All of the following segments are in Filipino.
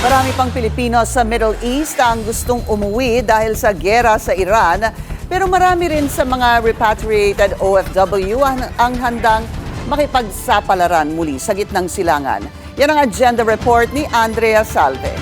Marami pang Pilipino sa Middle East ang gustong umuwi dahil sa giyera sa Iran. Pero marami rin sa mga repatriated OFW ang handang makipagsapalaran muli sa gitnang silangan. Yan ang agenda report ni Andrea Salve.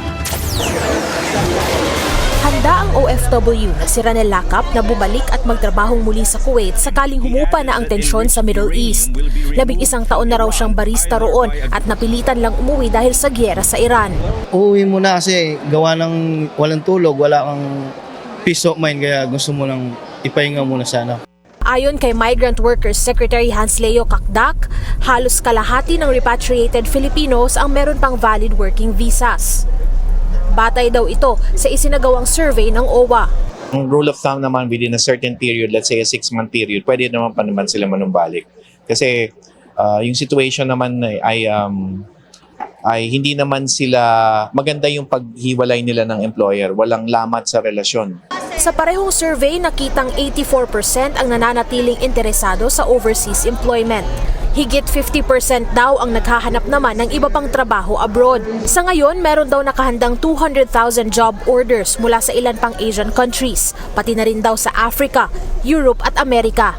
Handa ang OFW na si Ranel Lakap na bumalik at magtrabahong muli sa Kuwait sakaling humupa na ang tensyon sa Middle East. 11 taon na raw siyang barista roon at napilitan lang umuwi dahil sa giyera sa Iran. Uuwi mo na kasi gawa ng walang tulog, wala kang peace of mind kaya gusto mo nang ipahinga muna sana. Ayon kay Migrant Workers Secretary Hans Leo Kakdak, halos kalahati ng repatriated Filipinos ang meron pang valid working visas. Batay daw ito sa isinagawang survey ng OWA. Ang rule of thumb naman within a certain period, let's say a 6-month period, pwede naman pa naman sila manumbalik. Kasi yung situation naman ay hindi naman sila, maganda yung paghiwalay nila ng employer, walang lamat sa relasyon. Sa parehong survey, nakitang 84% ang nananatiling interesado sa overseas employment. Higit 50% daw ang naghahanap naman ng iba pang trabaho abroad. Sa ngayon, meron daw nakahandang 200,000 job orders mula sa ilan pang Asian countries, pati na rin daw sa Africa, Europe at Amerika.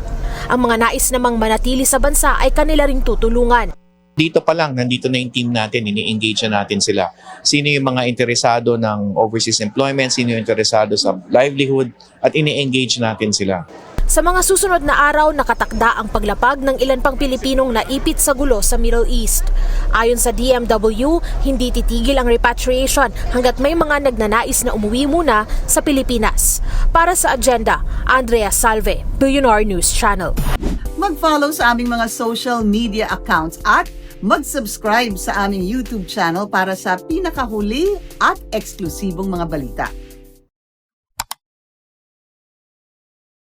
Ang mga nais namang manatili sa bansa ay kanila ring tutulungan. Dito pa lang, nandito na yung team natin, ini-engage na natin sila. Sino yung mga interesado ng overseas employment, sino yung interesado sa livelihood, at ini-engage natin sila. Sa mga susunod na araw, nakatakda ang paglapag ng ilan pang Pilipinong naipit sa gulo sa Middle East. Ayon sa DMW, hindi titigil ang repatriation hanggat may mga nagnanais na umuwi muna sa Pilipinas. Para sa agenda, Andrea Salve, Billionaire News Channel. Mag-follow sa aming mga social media accounts at mag-subscribe sa aming YouTube channel para sa pinakahuli at eksklusibong mga balita.